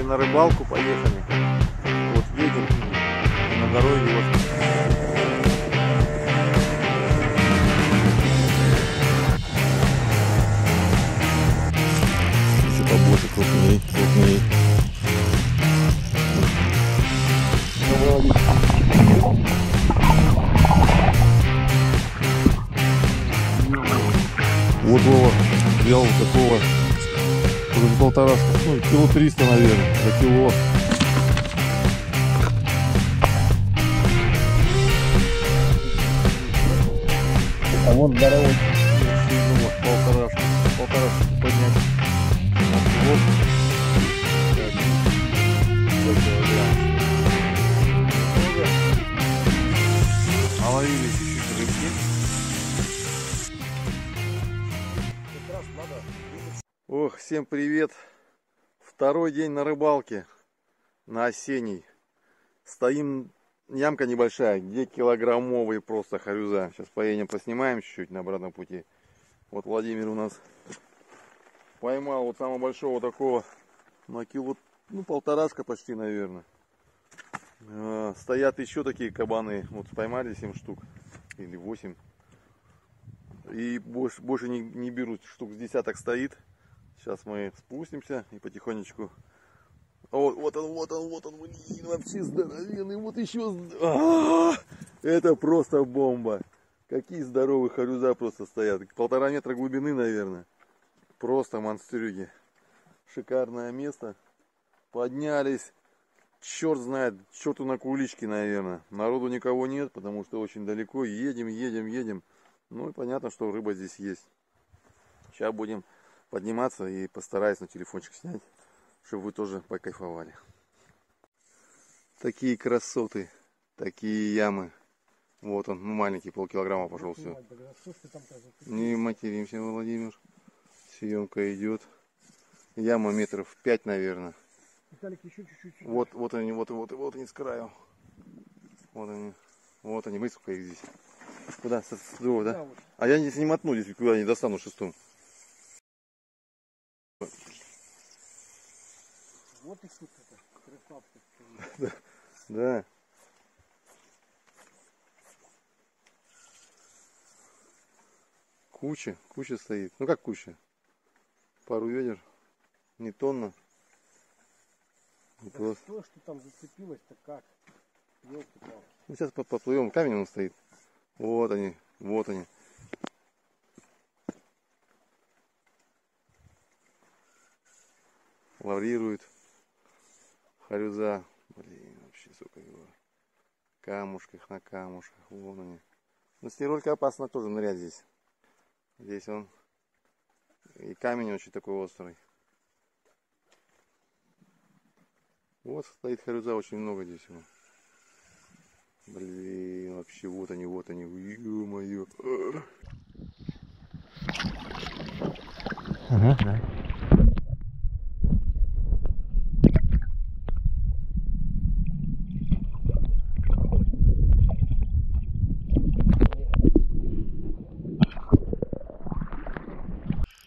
на рыбалку поехали. Вот едем на дороге. Вот. Еще побольше, крупней. Вот Вова взял вот такого, полторашка, ну, кило 300, наверное, за кило. А вон здоровый. Полторашка поднять. Наловили чуть-чуть рыбки. Ох, всем привет! Второй день на рыбалке, на осенней. Стоим, ямка небольшая, где килограммовые просто харюза. Сейчас поедем поснимаем чуть-чуть на обратном пути. Вот Владимир у нас поймал вот самого большого такого на кило, ну, полторашка почти, наверное. Стоят еще такие кабаны, вот поймали 7 штук или 8. И больше не берут, штук с десяток стоит. Сейчас мы спустимся и потихонечку. Вот он, блин, вообще здоровенный, вот еще. Это просто бомба. Какие здоровые харюза просто стоят. 1,5 метра глубины, наверное. Просто монстрюги. Шикарное место. Поднялись. Черт знает, черту на куличке, наверное. Народу никого нет, потому что очень далеко. Едем. Ну и понятно, что рыба здесь есть. Сейчас будем подниматься и постараюсь на телефончик снять, чтобы вы тоже покайфовали. Такие красоты, такие ямы. Вот он, ну, маленький, полкилограмма пошел, все. Не материмся, Владимир. Съемка идет. Яма метров 5, наверное. Виталик, еще чуть-чуть. Вот они с краю. Вот они, высколько их здесь. Куда? С другого, да? А я здесь не мотну, здесь куда не достану шестом. Вот и шутка-то, красавчик. Да. Куча стоит. Ну как куча? Пару ведер. Не тонна. Не просто. То, что там зацепилось-то как? Ёлки-палки. Ну, сейчас поплывем. Камень он стоит. Вот они. Лаврирует. Харюза. Блин, вообще, сука, его. Камушках на камушках. Вон они. Но с ней опасно тоже нырять здесь. Здесь он. И камень очень такой острый. Вот стоит харюза, очень много здесь его. Блин, вообще, вот они. Ё-моё. Ага, да.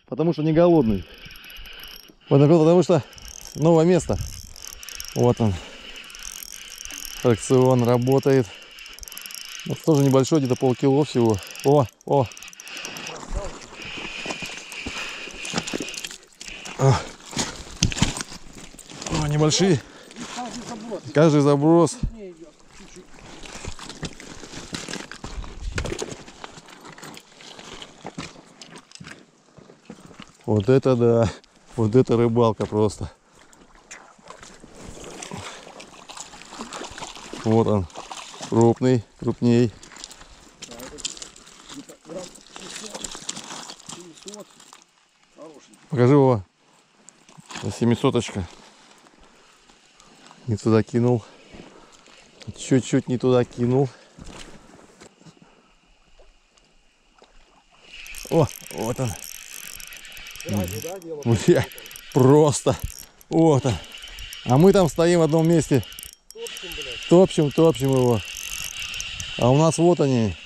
Потому что не голодный. Потому что новое место. Вот он. Фракцион работает. Вот тоже небольшой, где-то полкило всего. О. Небольшие. Каждый заброс. Вот это да. Вот это рыбалка просто. Вот он. Крупней. Покажи его. 700-очка. Не туда кинул. Чуть-чуть не туда кинул. О, вот он. Просто. Вот он. А мы там стоим в одном месте. Топчем его. А у нас вот они.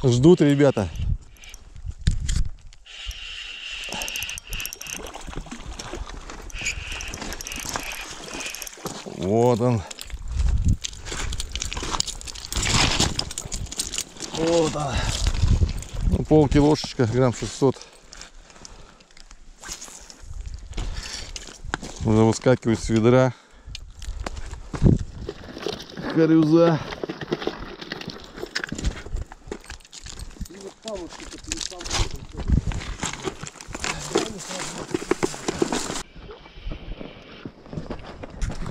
Ждут ребята. Вот он. Вот он. Ну, полкилошечка, грамм 600. Уже выскакивает с ведра. Корюза.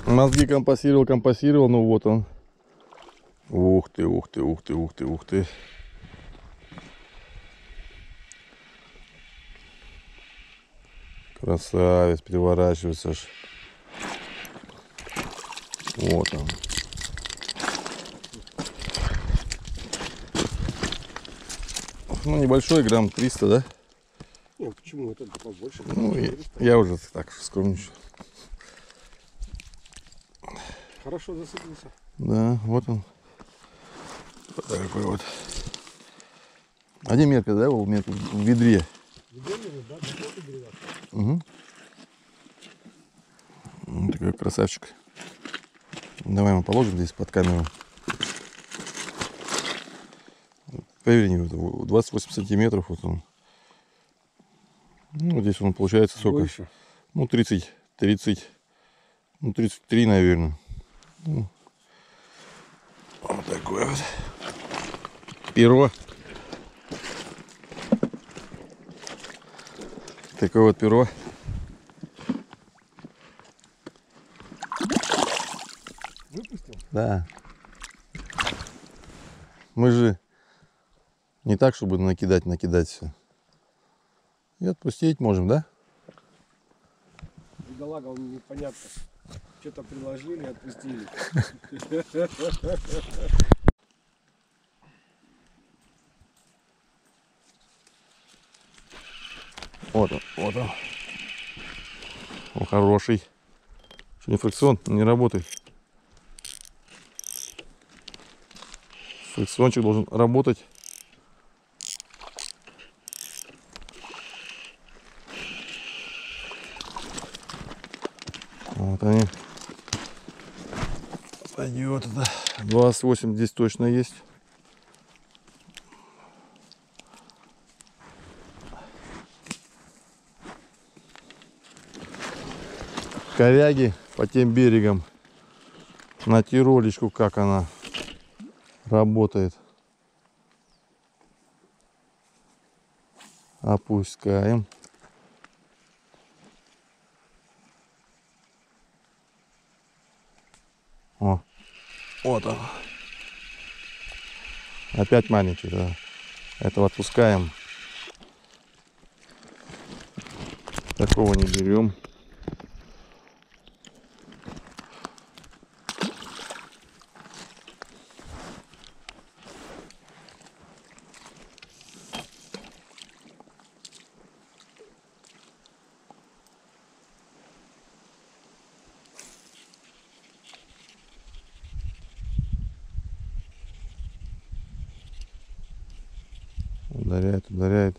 Мозги компассировал, ну вот он. Ух ты, ух ты, ух ты, ух ты, ух ты. Красавец, переворачивается аж. Вот он. Ну, небольшой, грамм 300, да? Нет, почему? Это побольше. Ну, я уже так скромничаю. Хорошо засыпался. Да, вот он. Вот такой вот. А где метка, да? Метка в ведре. Угу. Вот такой красавчик. Давай мы положим здесь под камеру. Поверь, 28 сантиметров вот он. Ну, здесь он получается сколько? Больше. Ну, 30, ну, 33, наверное. Ну, вот такое вот. Перо. Такое вот перо. Выпустил? Да. Мы же не так, чтобы накидать все. И отпустить можем, да? Бедолага, он непонятно. Что-то приложили, отпустили. Вот он, вот он. Он хороший. Что, не фрикцион? Не работает. Фрикциончик должен работать. Вот они. Пойдет это. 28 здесь точно есть. Коряги по тем берегам. На тиролечку, как она работает. Опускаем. О, вот он. Опять маленький, да. Этого отпускаем. Такого не берем. Ударяет, ударяет.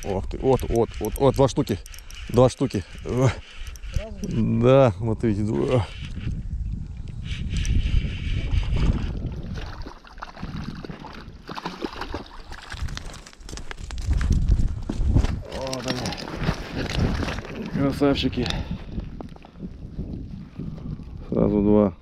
Ох ты, вот, два штуки. Два штуки. Да, вот видите, два. Вот они. Красавчики. Сразу два.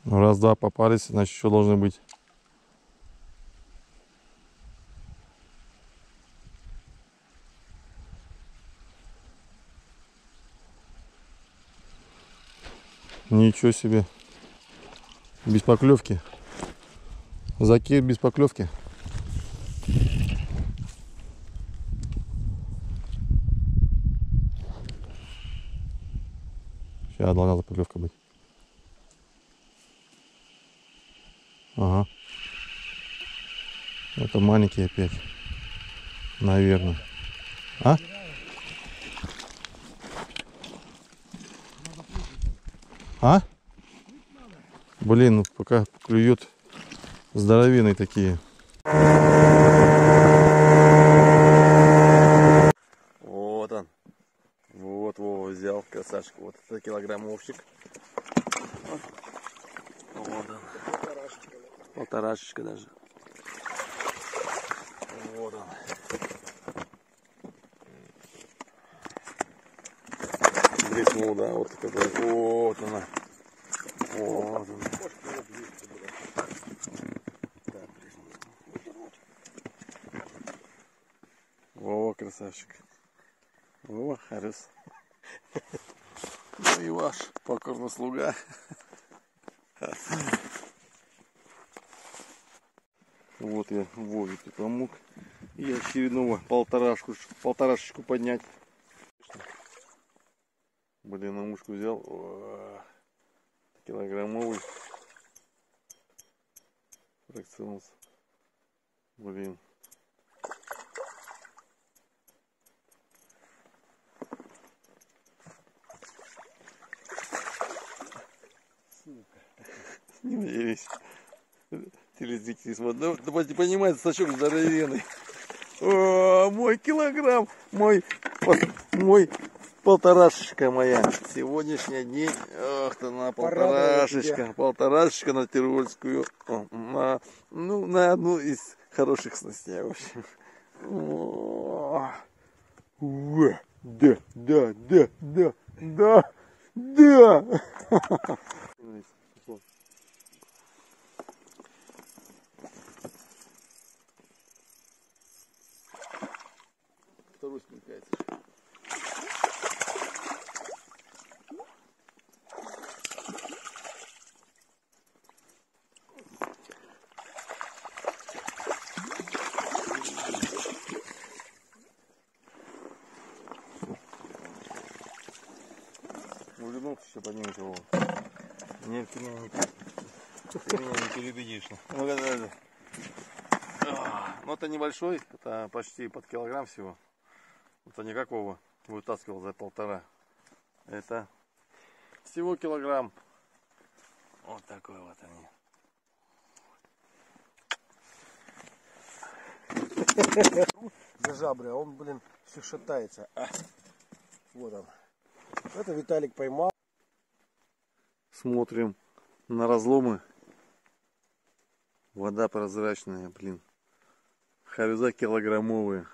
Ну, раз, два попались, значит, еще должны быть. Ничего себе. Без поклевки. Закид без поклевки. Сейчас должна заподлевка быть. Ага. Это маленький опять. Наверное. А? А? Блин, ну пока клюют здоровенные такие. Вот он. Вот Вова взял, красавчик. Вот это килограммовчик. Вот он. Полторашечка даже. Вот он. Блеснул, да, вот такой. Вот она. Вот она. Вова, красавчик. Вова, Харис. Ну и ваш покорный слуга. Вот я Вове помог. И очередного полторашечку поднять. Блин, на мушку взял. О, килограммовый. Фракционался. Блин. Не надеюсь. Телезрители смотрят. Давайте понимаете, сачок здоровенный. О, мой килограмм. Мой полторашечка моя. Сегодняшний день. Ох ты, на полторашечка. Полторашечка на тирольскую. На одну из хороших снастей, в общем. Да. Второй смыкается. Улыбнулся еще поднимет его. Нет, ты меня не переубедишь. Ну, это небольшой, это почти под килограмм всего. Это не как Вова вытаскивал за полтора. Это всего килограмм. Вот такой вот За жабры, а он, блин, все шатается. Вот он. Это Виталик поймал. Смотрим на разломы. Вода прозрачная, блин. Харюза килограммовые.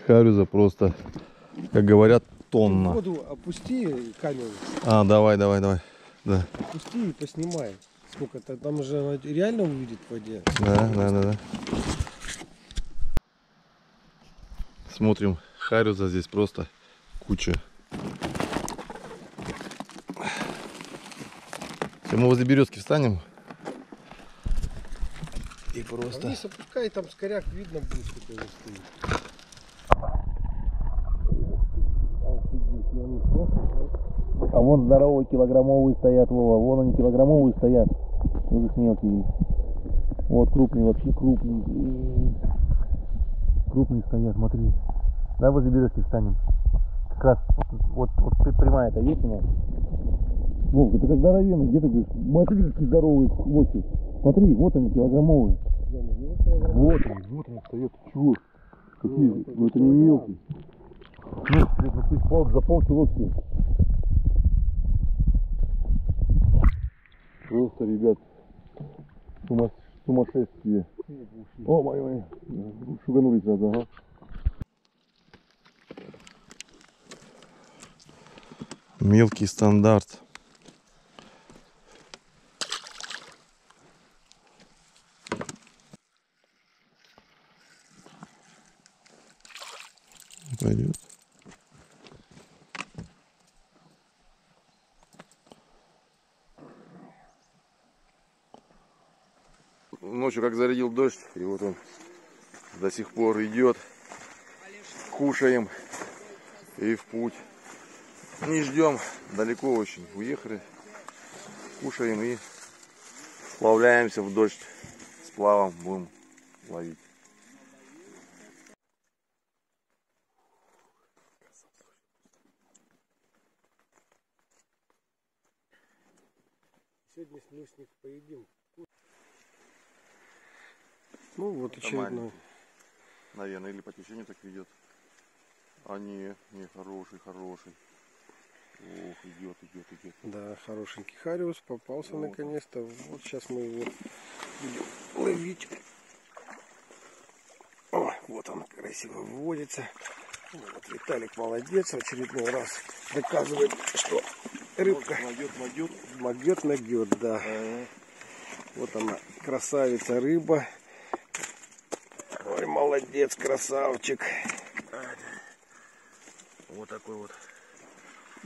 Харюза просто, как говорят, тонна. Воду опусти камеру. А, давай. Да. Опусти и поснимай. Сколько-то там же она реально увидит в воде. Да. Смотрим, харюза здесь просто куча. Мы возле березки встанем. И просто... Вниз опускай, там скоряк видно будет, какой он стоит. А вон здоровые килограммовые стоят, Вова. Вон они килограммовые стоят. Вот их мелкие. Вот крупные, вообще крупные. Крупные стоят, смотри. Да, возле березки встанем. Как раз вот прямая-то есть у нас. Вов, это как здоровенный. Где ты говоришь? Смотри, какие здоровые лоси. Смотри, вот они килограммовые. Вот они стоят. Чего? Какие? Ну это не мелкие. Нет, за полкило все. Просто, ребят, сумасшествие. О, мои. Шуганулись сразу, ага. Мелкий стандарт. Пойдет. Ночью как зарядил дождь, и вот он до сих пор идет. Кушаем и в путь. Не ждем, далеко очень. Уехали, кушаем и сплавляемся в дождь. Сплавом будем ловить. Сегодня снюсник поедим. Ну вот очередной. Наверное, или по течению так ведет. А не хороший. Ох, идет. Да, хорошенький хариус попался Вот. наконец-то. Вот сейчас мы его будем ловить. О, вот он красиво выводится. Вот Виталик молодец, в очередной раз доказывает, что рыбка могет, да. Вот она, красавица рыба. Ой, молодец, красавчик. Вот такой вот.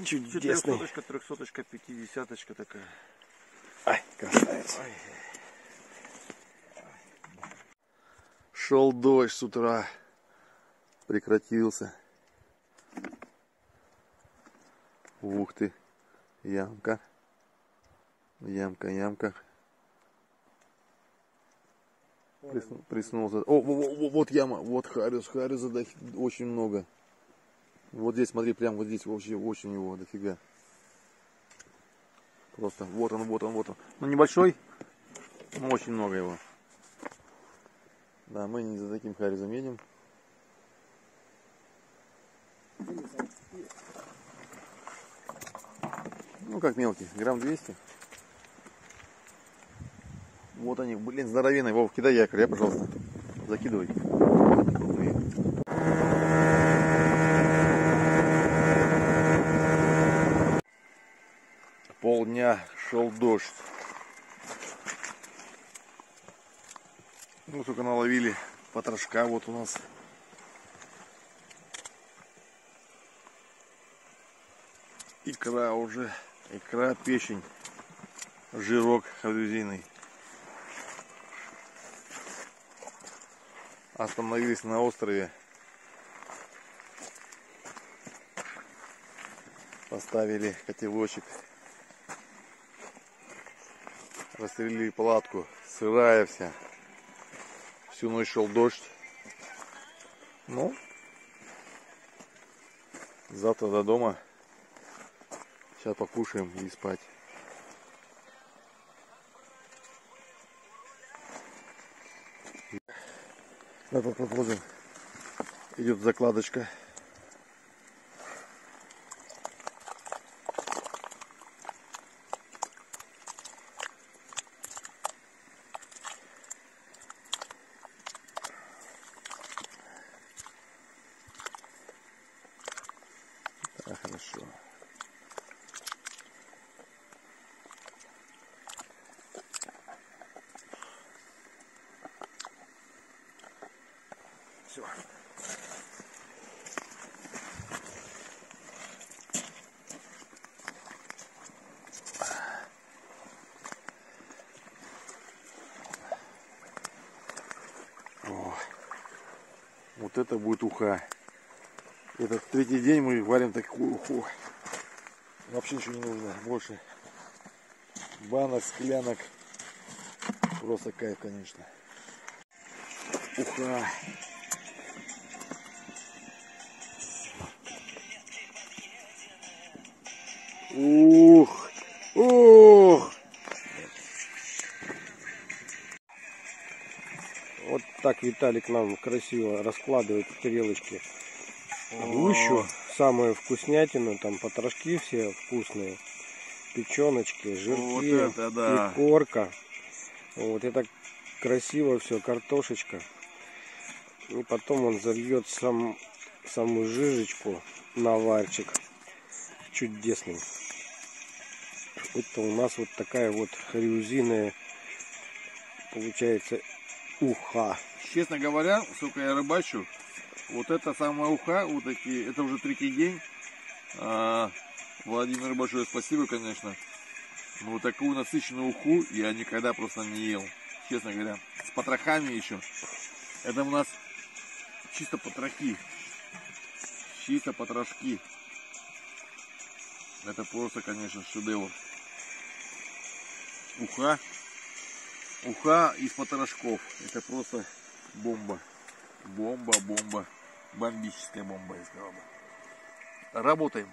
Чудесный. 300-очка, 50-очка такая. Ай, красавица. Шел дождь с утра. Прекратился. Ух ты. Ямка. Приснулся. О, вот яма. Вот хариус. Хариуса очень много. Вот здесь, смотри, прям вот здесь вообще очень его дофига. Просто вот он. Ну небольшой, но очень много его. Да, мы не за таким хариусом едем. Ну как мелкий, грамм 200. Вот они, блин, здоровенные. Вов, кидай якорь, пожалуйста. Закидывай. Полдня шел дождь. Ну, только наловили потрошка вот у нас. Икра уже. Икра, печень. Жирок хаврюзиный. Остановились на острове. Поставили котелочек. Расстелили палатку. Сырая вся. Всю ночь шел дождь. Ну, завтра до дома. Сейчас покушаем и спать. Вот идет закладочка. Да, хорошо. Все. О, вот это будет уха. Этот третий день мы варим такую уху. Вообще ничего не нужно больше. Банок, склянок. Просто кайф, конечно. Уха. Ух! Ух! Вот так Виталик нам красиво раскладывает в тарелочке гущу, самую вкуснятину, там потрошки все вкусные, печеночки, жирки, Вот это да. и корка. Вот это красиво все, картошечка. И потом он зальет саму жижечку на варчик. Чудесный. Это у нас вот такая вот хариузиная получается уха. Честно говоря, сколько я рыбачу, вот это самая уха, вот такие, это уже третий день. Владимир, большое спасибо, конечно. Но вот такую насыщенную уху я никогда просто не ел. Честно говоря, с потрохами еще. Это у нас чисто потрохи. Чисто потрошки. Это просто, конечно, шедевр. Уха. Уха из потрошков. Это просто бомба. Бомба. Бомбическая бомба, я сказал бы. Работаем.